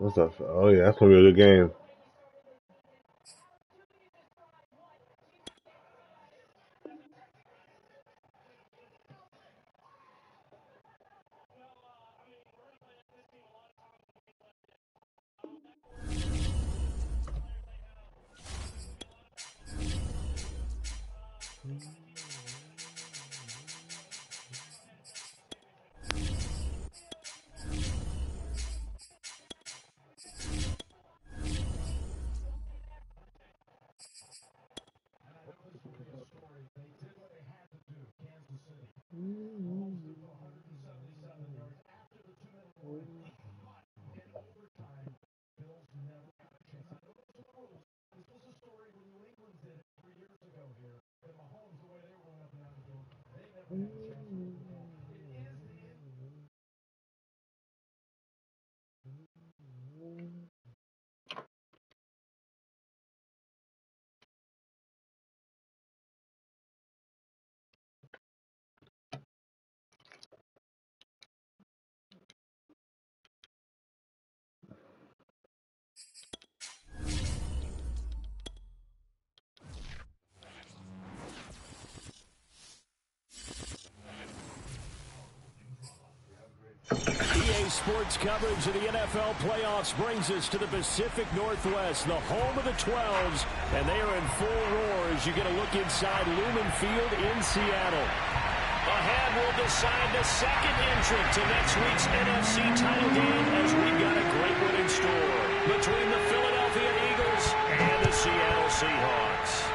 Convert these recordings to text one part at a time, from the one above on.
What's up? Oh yeah, that's gonna be a good game. EA Sports coverage of the NFL playoffs brings us to the Pacific Northwest, the home of the 12s, and they are in full roar as you get a look inside Lumen Field in Seattle. Ahead will decide the second entrant to next week's NFC title game as we've got a great one in store between the Philadelphia Eagles and the Seattle Seahawks.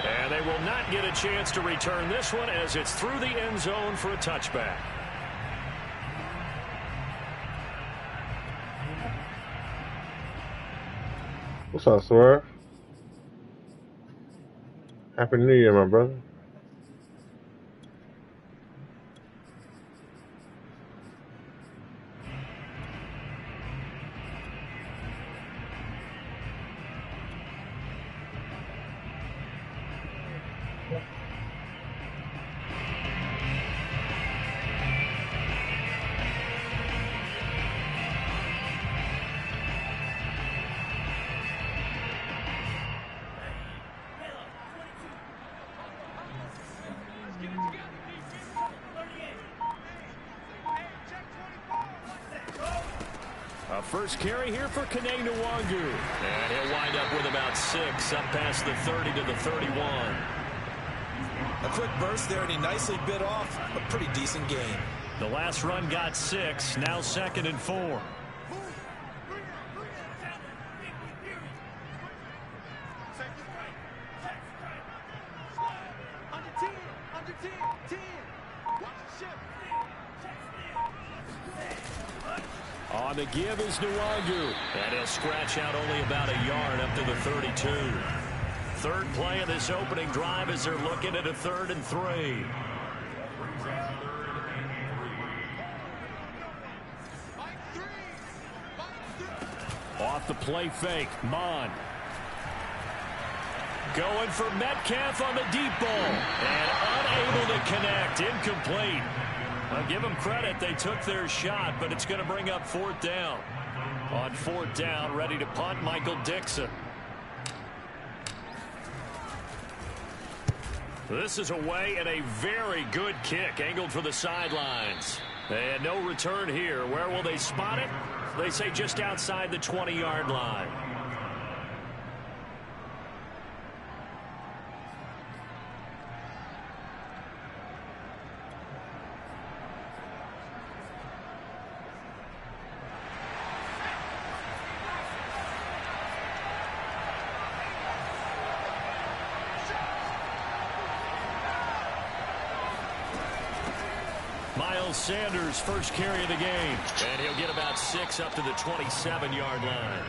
And they will not get a chance to return this one as it's through the end zone for a touchback. What's up, Swerve? Happy New Year, my brother. First carry here for Kene Nwangu. And he'll wind up with about 6, up past the 30 to the 31. A quick burst there, and he nicely bit off a pretty decent gain. The last run got 6, now 2nd and 4. On the give is Nwangu. And he'll scratch out only about a yard up to the 32. Third play of this opening drive as they're looking at a 3rd and 3. Off the play fake, Mond. Going for Metcalf on the deep ball. And unable to connect. Incomplete. I'll give them credit. They took their shot, but it's going to bring up 4th down. On 4th down, ready to punt, Michael Dixon. This is away and a very good kick, angled for the sidelines. And no return here. Where will they spot it? They say just outside the 20-yard line. Sanders, first carry of the game. And he'll get about 6 up to the 27-yard line.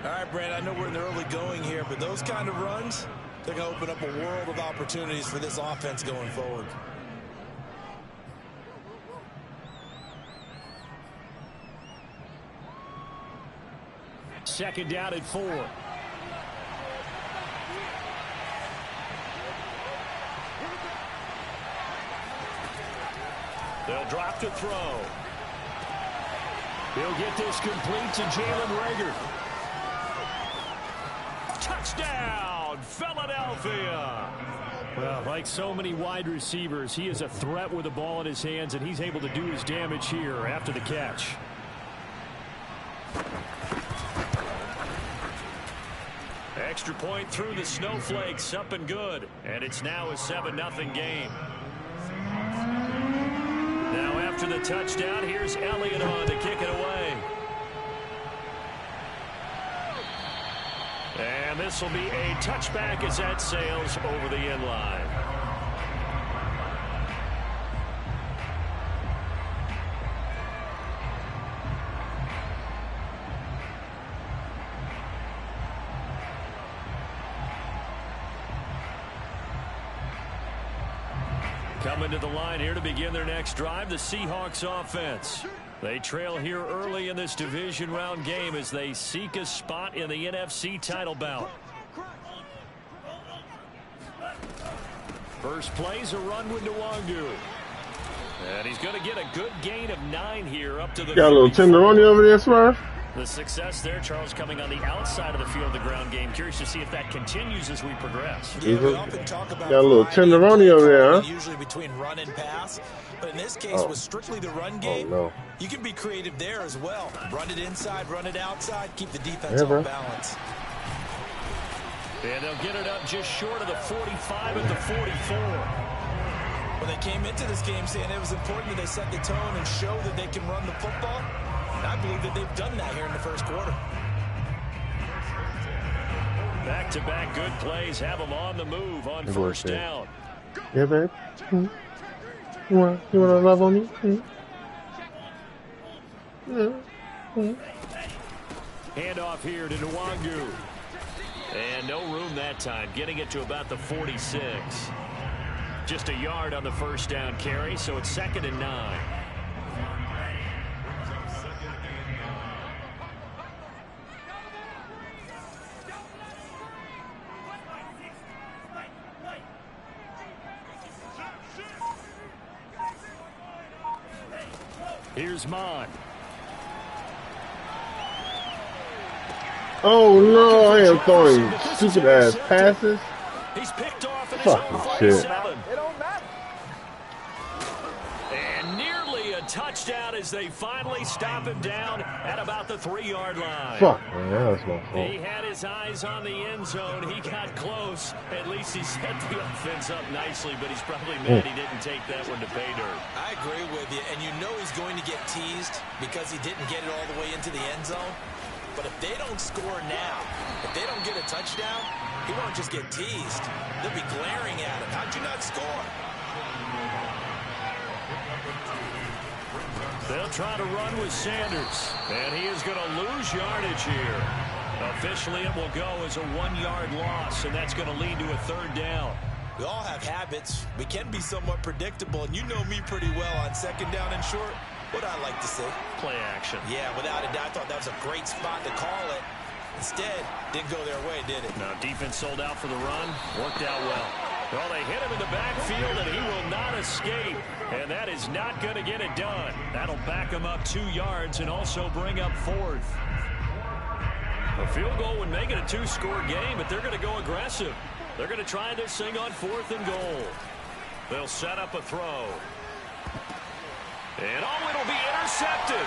All right, Brand, I know we're in the early going here, but those kind of runs, they're going to open up a world of opportunities for this offense going forward. Second down at 4. They'll drop to throw. He'll get this complete to Jalen Reagor. Touchdown, Philadelphia. Well, like so many wide receivers, he is a threat with the ball in his hands, and he's able to do his damage here after the catch. Extra point through the snowflakes, up and good. And it's now a 7-0 game. Now after the touchdown, here's Elliott on to kick it away. And this will be a touchback as that sails over the end line. Coming to the line here to begin their next drive, the Seahawks offense. They trail here early in this division round game as they seek a spot in the NFC title bout. First play's a run with Nwangu. And he's going to get a good gain of 9 here up to the... Got a little tenderoni over there, Swerve. The success there, Charles, coming on the outside of the field, the ground game. Curious to see if that continues as we progress. Yeah, we often talk about got a little tenderoni over there, huh? Usually between run and pass. But in this case, with strictly the run game, you can be creative there as well. Run it inside, run it outside, keep the defense on balance. And they'll get it up just short of the 45 at the 44. When they came into this game saying it was important that they set the tone and show that they can run the football, and I believe that they've done that here in the first quarter. Back-to-back good plays have them on the move on first down. Yeah, babe. You want to love on me? Handoff here to Nwangu. And no room that time, getting it to about the 46. Just a yard on the first down carry, so it's 2nd and 9. Here's Mond. Oh no, I am throwing stupid ass passes. He's picked off in his Fucking own shit. 47. And nearly a touchdown as they finally stop him down at about the 3-yard line. Fuck, man, that was my fault. He had his eyes on the end zone. He got close. At least he set the offense up nicely, but he's probably mad he didn't take that one to pay dirt. I agree with you, and you know he's going to get teased because he didn't get it all the way into the end zone. But if they don't score now, if they don't get a touchdown, he won't just get teased. They'll be glaring at him. How'd you not score? They'll try to run with Sanders, and he is going to lose yardage here. Officially, it will go as a 1-yard loss, and that's going to lead to a 3rd down. We all have habits. We can be somewhat predictable, and you know me pretty well on 2nd down and short. What I like to see. Play action. Yeah, without a doubt, I thought that was a great spot to call it. Instead, didn't go their way, did it? No, defense sold out for the run. Worked out well. Well, they hit him in the backfield, and he will not escape. And that is not going to get it done. That'll back him up 2 yards and also bring up 4th. A field goal would make it a 2-score game, but they're going to go aggressive. They're going to try this thing on 4th and goal. They'll set up a throw. And it'll be intercepted.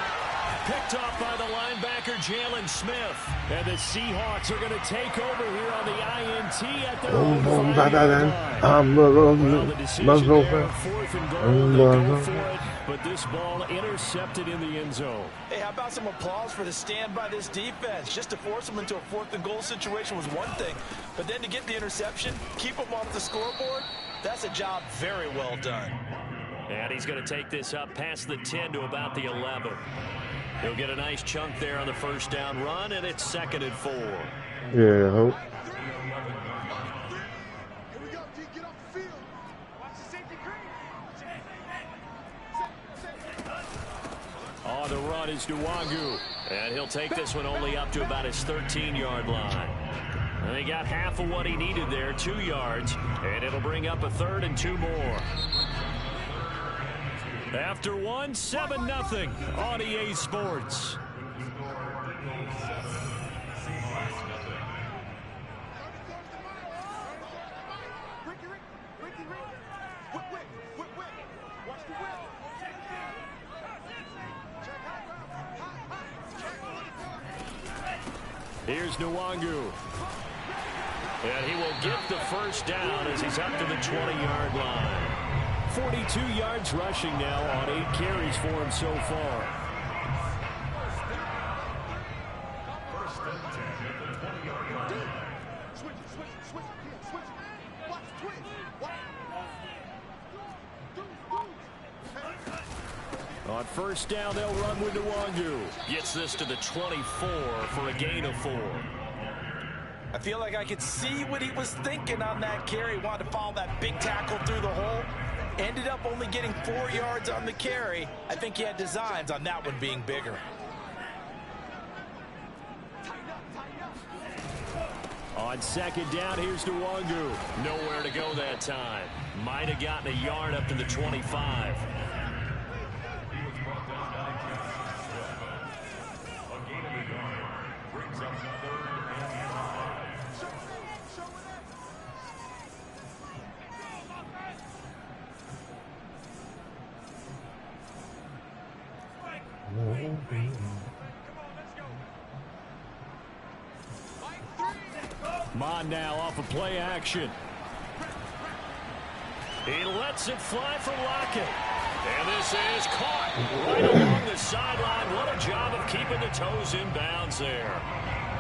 Picked off by the linebacker, Jalen Smith. And the Seahawks are going to take over here on the INT at their own 5-yard line. Well, the decision there, 4th and goal, they go for it, but this ball intercepted in the end zone. Hey, how about some applause for the stand by this defense? Just to force them into a 4th and goal situation was one thing, but then to get the interception, keep them off the scoreboard, that's a job very well done. And he's going to take this up past the 10 to about the 11. He'll get a nice chunk there on the first down run, and it's 2nd and 4. Yeah, I hope. On the run is Nwangu. And he'll take this one only up to about his 13-yard line. And he got half of what he needed there, 2 yards. And it'll bring up a 3rd and 2 more. After one, 7-0 on EA Sports. Here's Nwangu. And he will get the first down as he's up to the 20-yard line. 42 yards rushing now on 8 carries for him so far. On first down, they'll run with Nwangu. Gets this to the 24 for a gain of 4. I feel like I could see what he was thinking on that carry. Wanted to follow that big tackle through the hole. Ended up only getting 4 yards on the carry. I think he had designs on that one being bigger. On second down, here's Nwangu. Nowhere to go that time. Might have gotten a yard up to the 25. Mon now off of play action. He lets it fly for Lockett. And this is caught right along the sideline. What a job of keeping the toes in bounds there.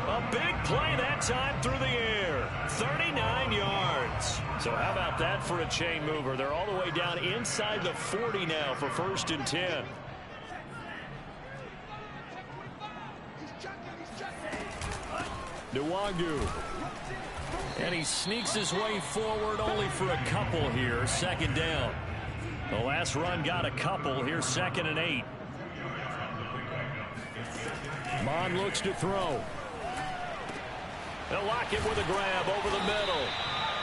A big play that time through the air. 39 yards. So how about that for a chain mover? They're all the way down inside the 40 now for 1st and 10. Nwangu. And he sneaks his way forward only for a couple here. 2nd down. The last run got a couple. Here's 2nd and 8. Mon looks to throw. They'll lock it with a grab over the middle.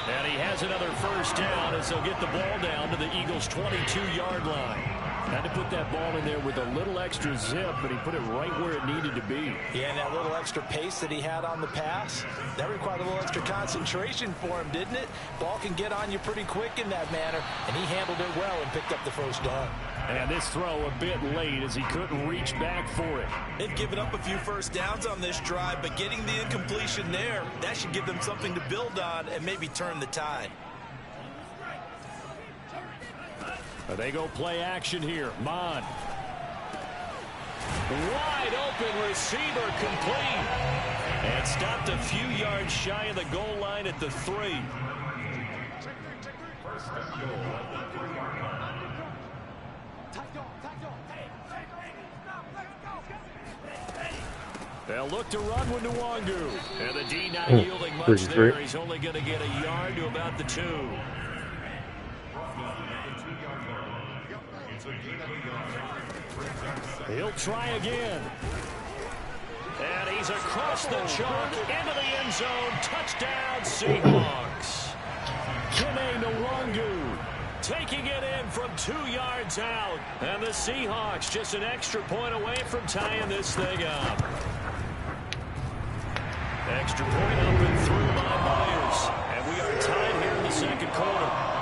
And he has another first down as they'll get the ball down to the Eagles' 22-yard line. Had to put that ball in there with a little extra zip, but he put it right where it needed to be. Yeah, and that little extra pace that he had on the pass, that required a little extra concentration for him, didn't it? Ball can get on you pretty quick in that manner, and he handled it well and picked up the first down. And this throw a bit late as he couldn't reach back for it. They've given up a few first downs on this drive, but getting the incompletion there, that should give them something to build on and maybe turn the tide. They go play action here. Mon. Wide open receiver complete. And stopped a few yards shy of the goal line at the 3. They'll look to run with Nwangu. And the D not yielding much there. He's only going to get a yard to about the 2. He'll try again. And he's across the chalk into the end zone. Touchdown, Seahawks. Kene Nwangu taking it in from 2 yards out. And the Seahawks just an extra point away from tying this thing up. Extra point up and through by Myers. And we are tied here in the 2nd quarter.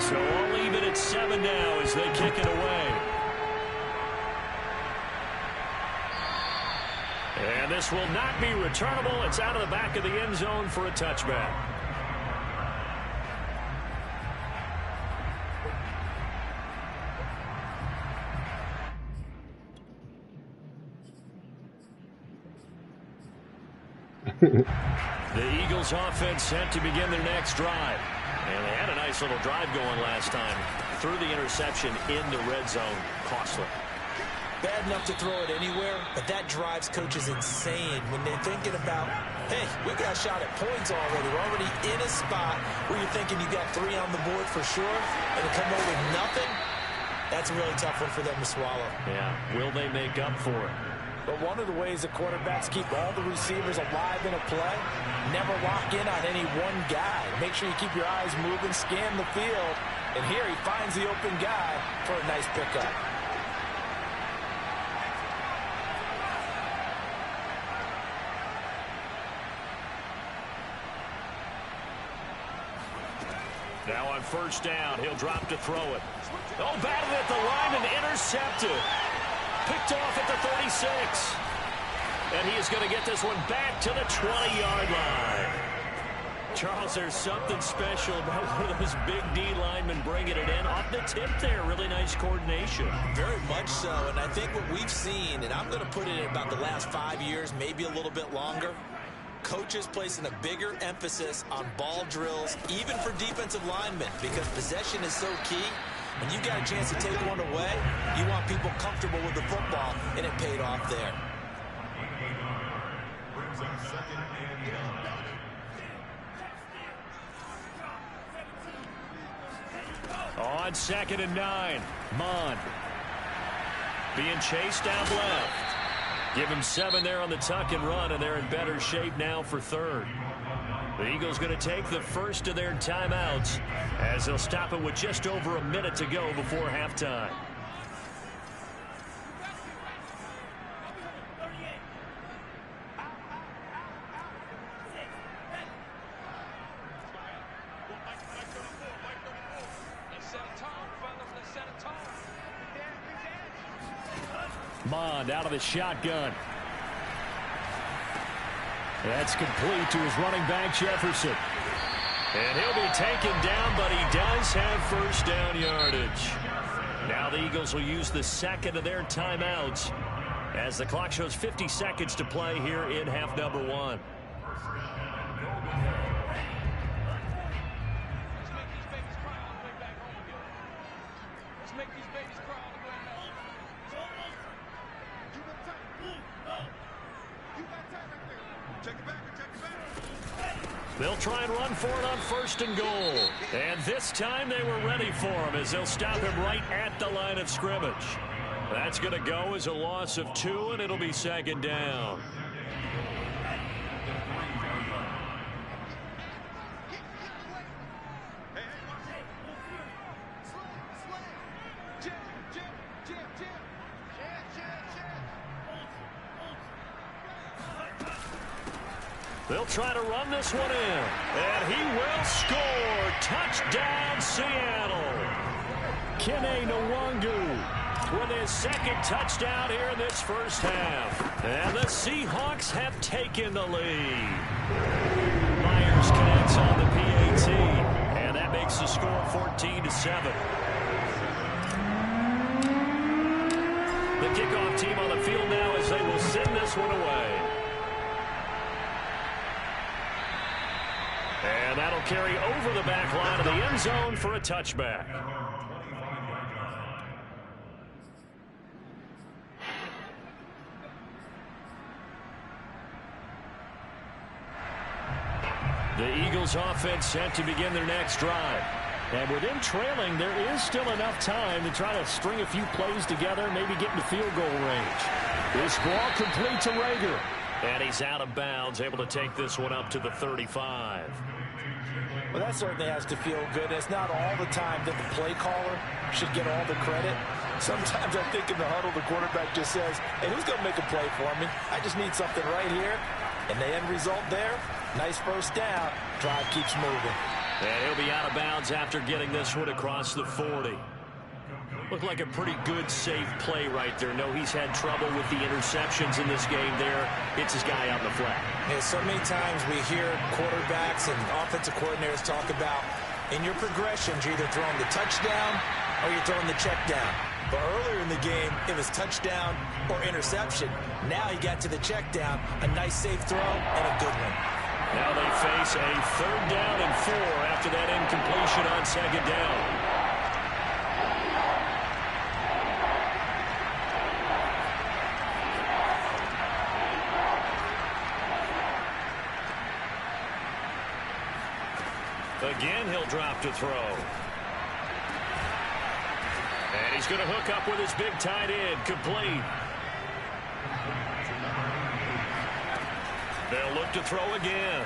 So I'll leave it at 7 now as they kick it away. And this will not be returnable. It's out of the back of the end zone for a touchback. The Eagles offense set to begin their next drive. And they had a nice little drive going last time. Threw the interception in the red zone. Costly. Bad enough to throw it anywhere, but that drives coaches insane when they're thinking about, hey, we got a shot at points already. We're already in a spot where you're thinking you got 3 on the board for sure, and to come away with nothing, that's a really tough one for them to swallow. Yeah, will they make up for it? But one of the ways the quarterbacks keep all the receivers alive in a play, never lock in on any one guy. Make sure you keep your eyes moving, scan the field, and here he finds the open guy for a nice pickup. first down. He'll drop to throw it. Oh, batted at the line and intercepted. Picked off at the 36. And he is going to get this one back to the 20-yard line. Charles, there's something special about one of those big D linemen bringing it in. Off the tip there, really nice coordination. Very much so, and I think what we've seen, and I'm going to put it in about the last 5 years, maybe a little bit longer, coaches placing a bigger emphasis on ball drills, even for defensive linemen, because possession is so key. When you got a chance to take one away, you want people comfortable with the football, and it paid off there. On 2nd and 9, Mond being chased down left. Give him 7 there on the tuck and run, and they're in better shape now for 3rd. The Eagles going to take the first of their timeouts as they'll stop it with just over a minute to go before halftime. Mond out of the shotgun. That's complete to his running back, Jefferson. And he'll be taken down, but he does have first down yardage. Now the Eagles will use the second of their timeouts as the clock shows 50 seconds to play here in half number 1. They'll try and run for it on 1st and goal. And this time they were ready for him as they'll stop him right at the line of scrimmage. That's going to go as a loss of 2, and it'll be 2nd down. They'll try to run this one in, and he will score. Touchdown, Seattle. Kene Nwangu with his 2nd touchdown here in this first half. And the Seahawks have taken the lead. Myers connects on the PAT, and that makes the score 14-7. The kickoff team on the field now as they will send this one away. And that'll carry over the back line of the end zone for a touchback. The Eagles offense set to begin their next drive. And with them trailing, there is still enough time to try to string a few plays together, maybe get into field goal range. This ball complete to Rager. And he's out of bounds, able to take this one up to the 35. Well, that certainly has to feel good. It's not all the time that the play caller should get all the credit. Sometimes I think in the huddle, the quarterback just says, hey, who's going to make a play for me? I just need something right here. And the end result there, nice first down. Drive keeps moving. And he'll be out of bounds after getting this one across the 40. Looked like a pretty good, safe play right there. No, he's had trouble with the interceptions in this game there. Hits his guy out in the flat. Yeah, so many times we hear quarterbacks and offensive coordinators talk about, in your progressions, you're either throwing the touchdown or you're throwing the check down. But earlier in the game, it was touchdown or interception. Now he got to the check down, a nice safe throw, and a good one. Now they face a 3rd down and 4 after that incompletion on 2nd down. Again, he'll drop to throw. And he's going to hook up with his big tight end, complete. They'll look to throw again.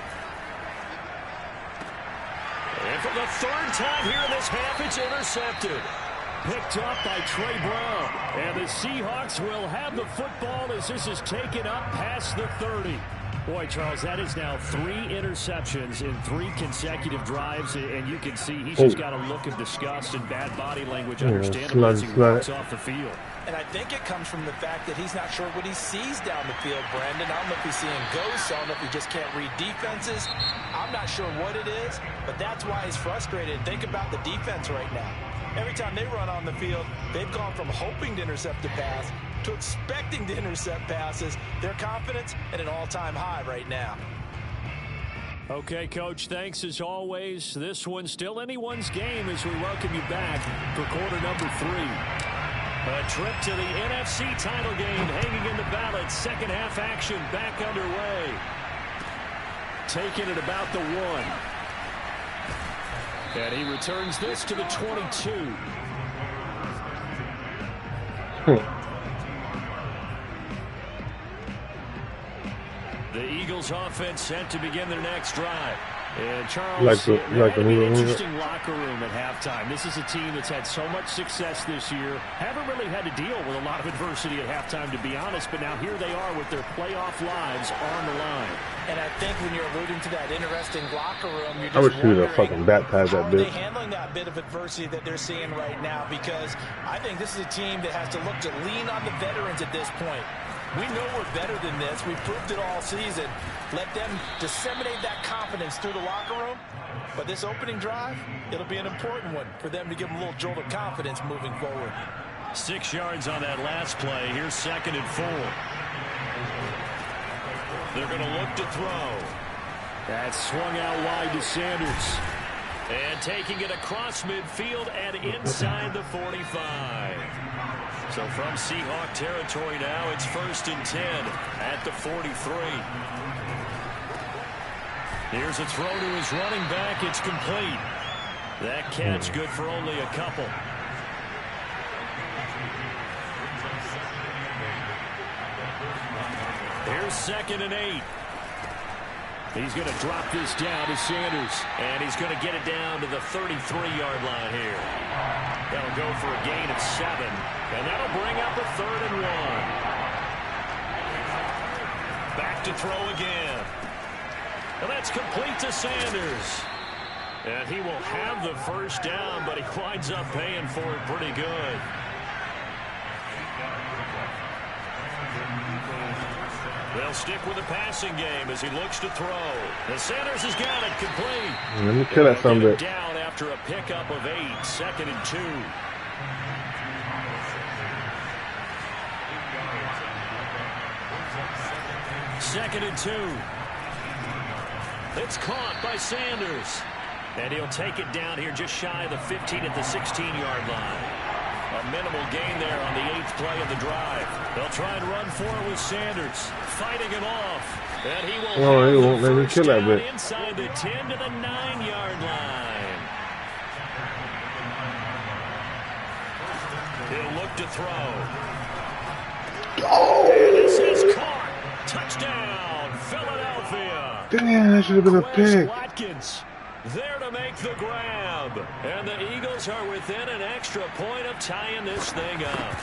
And for the 3rd time here in this half, it's intercepted. Picked up by Trey Brown. And the Seahawks will have the football as this is taken up past the 30. Boy, Charles, that is now 3 interceptions in 3 consecutive drives, and you can see he's just got a look of disgust and bad body language, understandably, as he walks off the field. And I think it comes from the fact that he's not sure what he sees down the field, Brandon. I don't know if he's seeing ghosts. I don't know if he just can't read defenses. I'm not sure what it is, but that's why he's frustrated. Think about the defense right now. Every time they run on the field, they've gone from hoping to intercept a pass to expecting to intercept passes. Their confidence at an all-time high right now. Okay, Coach, thanks as always. This one's still anyone's game as we welcome you back for quarter number 3. A trip to the NFC title game hanging in the balance. Second half action back underway. Taking it about the 1. And he returns this to the 22. The Eagles offense set to begin their next drive. And Charles, an interesting locker room at halftime. This is a team that's had so much success this year. Haven't really had to deal with a lot of adversity at halftime, to be honest. But now here they are with their playoff lives on the line. And I think when you're alluding to that interesting locker room, you're just I wish he would have fucking baptized that bitch. How are they handling that bit of adversity that they're seeing right now? Because I think this is a team that has to look to lean on the veterans at this point. We know we're better than this. We've proved it all season. Let them disseminate that confidence through the locker room. But this opening drive, it'll be an important one for them to give them a little jolt of confidence moving forward. 6 yards on that last play. Here's 2nd and 4. They're going to look to throw. That's swung out wide to Sanders. And taking it across midfield and inside the 45. So from Seahawk territory now, it's 1st and 10 at the 43. Here's a throw to his running back. It's complete. That catch good for only a couple. Here's 2nd and 8. He's going to drop this down to Sanders, and he's going to get it down to the 33-yard line here. That'll go for a gain of 7, and that'll bring up a 3rd and 1. Back to throw again. And that's complete to Sanders. And he will have the first down, but he winds up paying for it pretty good. They'll stick with the passing game as he looks to throw. And Sanders has got it complete. Let me kill that son of a bitch. Down after a pickup of 8, 2nd and 2. Second and 2. It's caught by Sanders. And he'll take it down here just shy of the 15 at the 16-yard line. A minimal gain there on the 8th play of the drive. They'll try and run for it with Sanders. Fighting him off. And he will he won't let me kill that bit. Inside the 10 to the 9-yard line. He'll look to throw. Oh! And this is caught. Touchdown, Philadelphia. Damn, that should have been a pick. Watkins there to make the grab. And the Eagles are within an extra point of tying this thing up.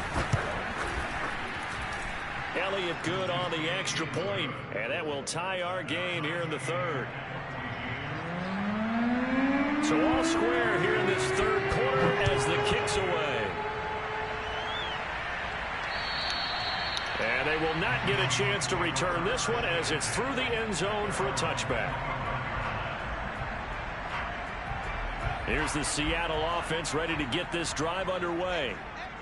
Elliott good on the extra point, and that will tie our game here in the 3rd. So all square here in this 3rd quarter as the kick's away. And they will not get a chance to return this one as it's through the end zone for a touchback. Here's the Seattle offense ready to get this drive underway.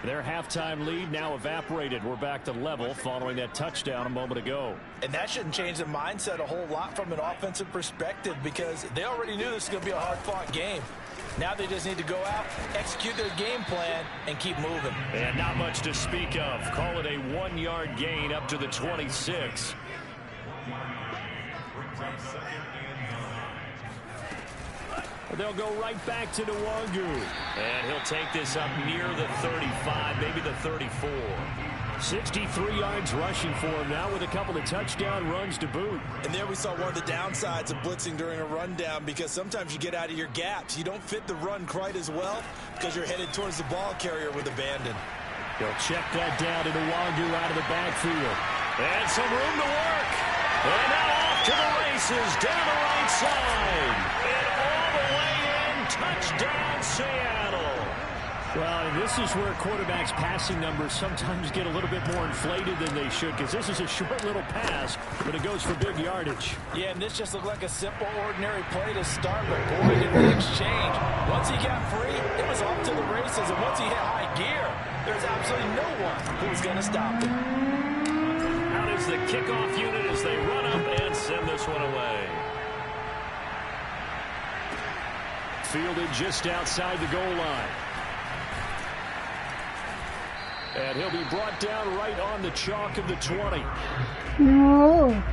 Their halftime lead now evaporated. We're back to level following that touchdown a moment ago. And that shouldn't change the mindset a whole lot from an offensive perspective because they already knew this was going to be a hard-fought game. Now they just need to go out, execute their game plan, and keep moving. And not much to speak of. Call it a 1-yard gain up to the 26. They'll go right back to Nwangu. And he'll take this up near the 35, maybe the 34. 63 yards rushing for him now with a couple of touchdown runs to boot. And there we saw one of the downsides of blitzing during a rundown because sometimes you get out of your gaps. You don't fit the run quite as well because you're headed towards the ball carrier with abandon. They'll check that down to Nwangu out of the backfield. And some room to work. And now off to the races down the right side. And all the way in, touchdown Seattle. Well, and this is where quarterbacks' passing numbers sometimes get a little bit more inflated than they should, because this is a short little pass, but it goes for big yardage. Yeah, and this just looked like a simple, ordinary play to start, but boy, did things change. Once he got free, it was off to the races, and once he hit high gear, there's absolutely no one who was going to stop him. Out is the kickoff unit as they run up and send this one away. Fielded just outside the goal line. And he'll be brought down right on the chalk of the 20. No.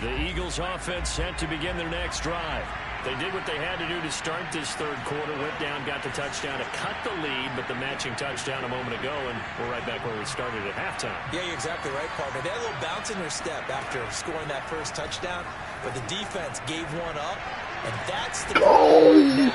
The Eagles offense set to begin their next drive. They did what they had to do to start this third quarter. Went down, got the touchdown to cut the lead, but the matching touchdown a moment ago, and we're right back where we started at halftime. Yeah, you're exactly right, partner. They had a little bounce in their step after scoring that first touchdown, but the defense gave one up, and that's the Oh,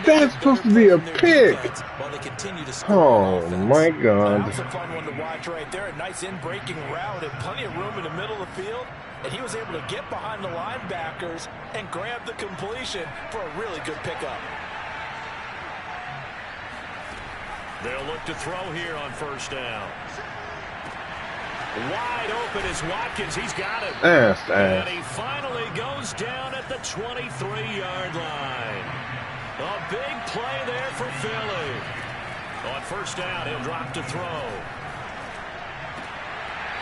that's supposed to be a pick. While they continue to score. Oh, my God. That was a fun one to watch right there. A nice in-breaking route and plenty of room in the middle of the field. And he was able to get behind the linebackers and grab the completion for a really good pickup. They'll look to throw here on first down. Wide open is Watkins. He's got it. And he finally goes down at the 23-yard line. A big play there for Philly. On first down, he'll drop to throw.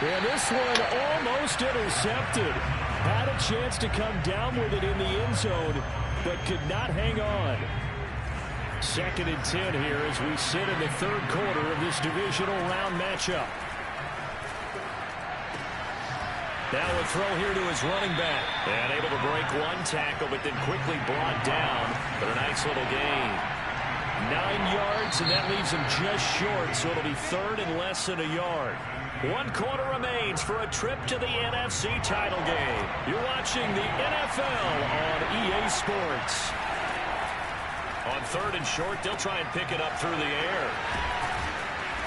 And this one almost intercepted. Had a chance to come down with it in the end zone, but could not hang on. 2nd and 10 here as we sit in the third quarter of this divisional round matchup. Now a throw here to his running back. And able to break one tackle, but then quickly brought down. But a nice little gain. 9 yards, and that leaves him just short, so it'll be third and less than a yard. 1 quarter remains for a trip to the NFC title game. You're watching the NFL on EA Sports. On 3rd and short, they'll try and pick it up through the air.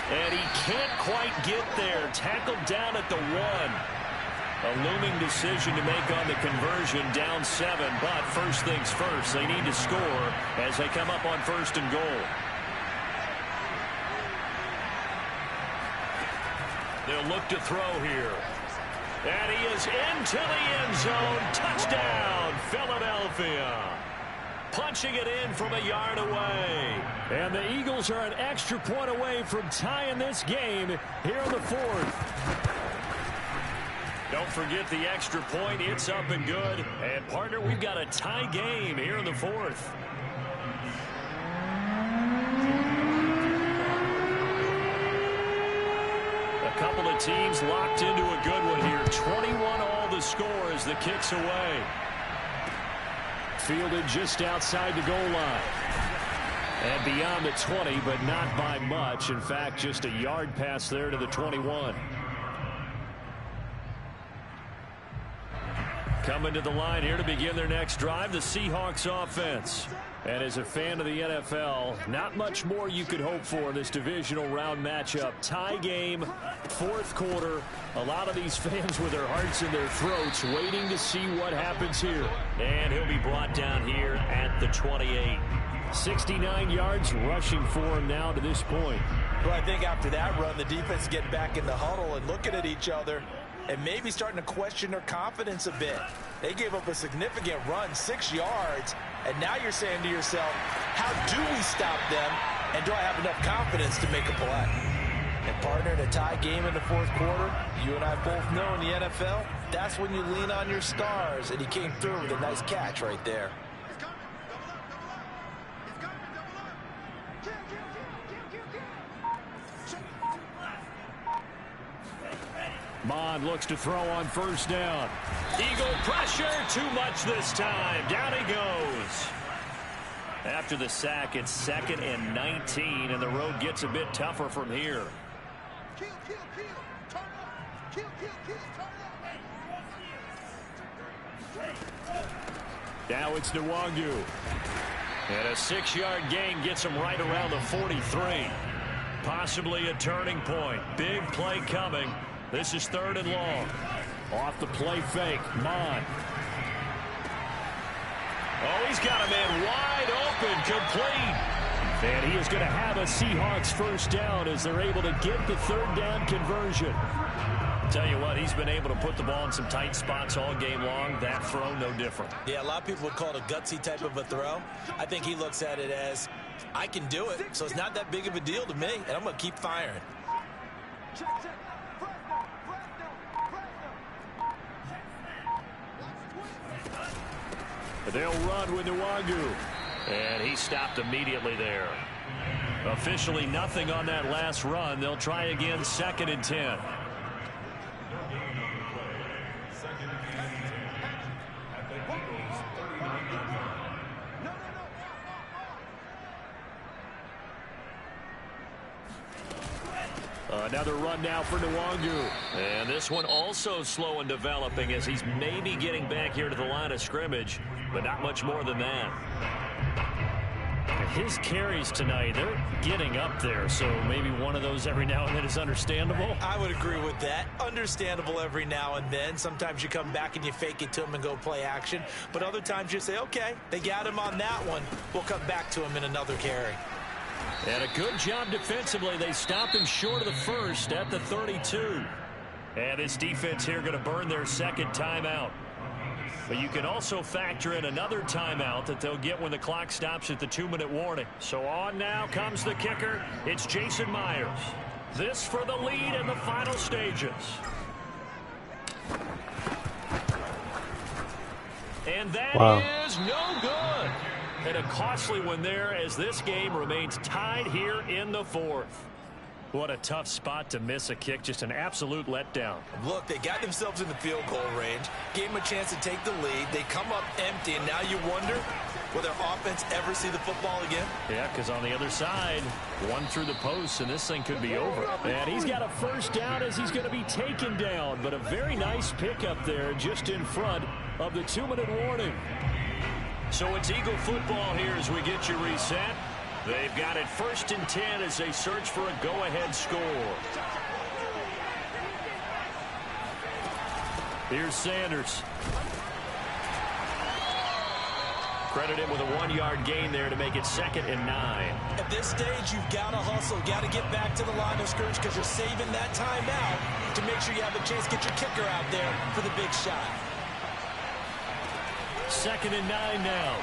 And he can't quite get there. Tackled down at the 1. A looming decision to make on the conversion, down 7. But first things first, they need to score as they come up on 1st and goal. They'll look to throw here. And he is into the end zone. Touchdown, Philadelphia. Punching it in from a yard away. And the Eagles are an extra point away from tying this game here in the 4th. Don't forget the extra point. It's up and good. And, partner, we've got a tie game here in the 4th. A couple of teams locked into a good one here. 21 all the score as the kick's away. Fielded just outside the goal line. And beyond the 20, but not by much. In fact, just a yard pass there to the 21. Coming to the line here to begin their next drive, the Seahawks offense. And as a fan of the NFL, not much more you could hope for in this divisional round matchup. Tie game, 4th quarter. A lot of these fans with their hearts in their throats waiting to see what happens here. And he'll be brought down here at the 28. 69 yards rushing for him now to this point. Well, I think after that run, the defense get back in the huddle and looking at each other and maybe starting to question their confidence a bit. They gave up a significant run, 6 yards, and now you're saying to yourself, how do we stop them, and do I have enough confidence to make a play? And partner, in a tie game in the 4th quarter, you and I both know in the NFL, that's when you lean on your stars, and he came through with a nice catch right there. Mond looks to throw on first down. Eagle pressure, too much this time. Down he goes. After the sack, it's 2nd and 19, and the road gets a bit tougher from here. Now it's Nwangu. And a 6-yard gain gets him right around the 43. Possibly a turning point. Big play coming. This is 3rd and long. Off the play fake. Mon. Oh, he's got a man wide open. Complete. And he is going to have a Seahawks first down as they're able to get the 3rd down conversion. Tell you what, he's been able to put the ball in some tight spots all game long. That throw, no different. Yeah, a lot of people would call it a gutsy type of a throw. I think he looks at it as, I can do it, so it's not that big of a deal to me, and I'm going to keep firing. They'll run with Nwangu. And he stopped immediately there. Officially nothing on that last run. They'll try again, 2nd and 10. Another run now for Nwangu. And this one also slow in developing as he's maybe getting back here to the line of scrimmage, but not much more than that. His carries tonight, they're getting up there, so maybe one of those every now and then is understandable. I would agree with that. Understandable every now and then. Sometimes you come back and you fake it to him and go play action. But other times you say, okay, they got him on that one. We'll come back to him in another carry. And a good job defensively. They stopped him short of the first at the 32. And this defense here going to burn their 2nd timeout. But you can also factor in another timeout that they'll get when the clock stops at the 2-minute warning. So on now comes the kicker. It's Jason Myers. This for the lead in the final stages. And that is no good. And a costly one there as this game remains tied here in the 4th. What a tough spot to miss a kick. Just an absolute letdown. Look, they got themselves in the field goal range. Gave them a chance to take the lead. They come up empty, and now you wonder, will their offense ever see the football again? Yeah, because on the other side, one through the post, and this thing could be over. And he's got a first down as he's going to be taken down. But a very nice pickup there just in front of the 2-minute warning. So it's Eagle football here as we get you reset. They've got it 1st and 10 as they search for a go-ahead score. Here's Sanders. Credit him with a 1-yard gain there to make it 2nd and 9. At this stage, you've got to hustle. Got to get back to the line of scrimmage because you're saving that timeout to make sure you have a chance to get your kicker out there for the big shot. 2nd and 9 now.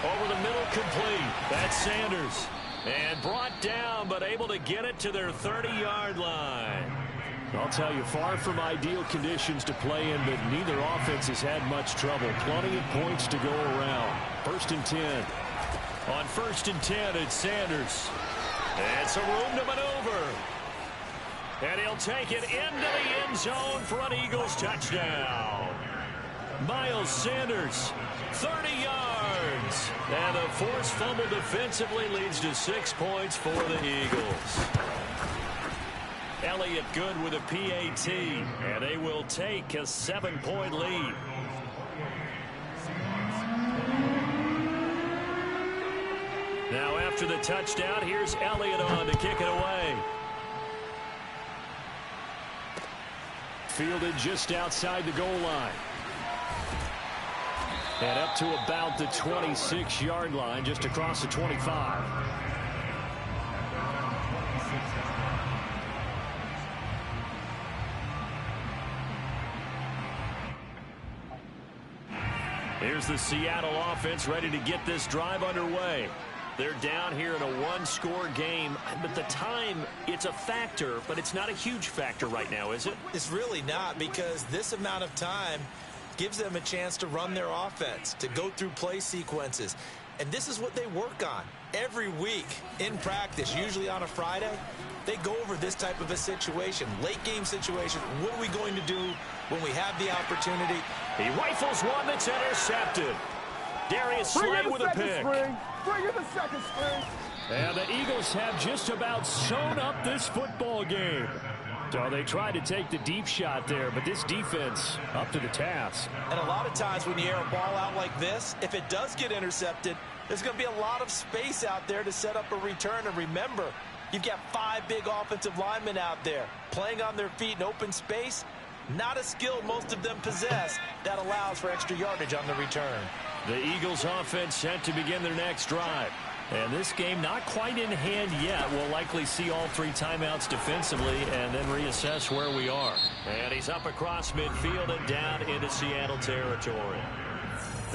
Over the middle, complete. That's Sanders. And brought down, but able to get it to their 30-yard line. I'll tell you, far from ideal conditions to play in, but neither offense has had much trouble. Plenty of points to go around. 1st and 10. On 1st and 10, it's Sanders. And some room to maneuver. And he'll take it into the end zone for an Eagles touchdown. Miles Sanders, 30 yards. And a forced fumble defensively leads to 6 points for the Eagles. Elliott good with a PAT, and they will take a 7-point lead. Now after the touchdown, here's Elliott on to kick it away. Fielded just outside the goal line. And up to about the 26-yard line, just across the 25. Here's the Seattle offense ready to get this drive underway. They're down here in a one-score game, but the time, it's a factor, but it's not a huge factor right now, is it? It's really not, because this amount of time gives them a chance to run their offense, to go through play sequences. And this is what they work on every week in practice, usually on a Friday. They go over this type of a situation, late game situation. What are we going to do when we have the opportunity? He rifles one that's intercepted. Darius Slay with a pick. Bring in the second string. And the Eagles have just about sewn up this football game. So they tried to take the deep shot there, but this defense up to the task. And a lot of times when you air a ball out like this, if it does get intercepted, there's going to be a lot of space out there to set up a return. And remember, you've got 5 big offensive linemen out there playing on their feet in open space. Not a skill most of them possess. That allows for extra yardage on the return. The Eagles offense set to begin their next drive. And this game not quite in hand yet. We'll likely see all 3 timeouts defensively and then reassess where we are. And he's up across midfield and down into Seattle territory.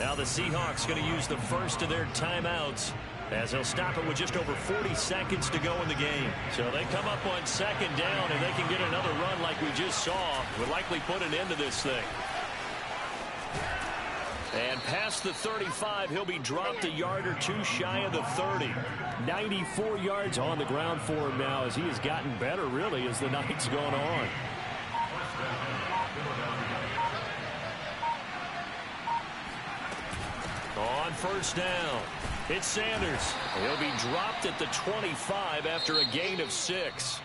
Now the Seahawks going to use the first of their timeouts as they'll stop it with just over 40 seconds to go in the game. So they come up on 2nd down, and they can get another run like we just saw. Would likely put an end to this thing. And past the 35, he'll be dropped a yard or 2 shy of the 30. 94 yards on the ground for him now as he has gotten better, really, as the night's gone on. On 1st down, it's Sanders. He'll be dropped at the 25 after a gain of 6.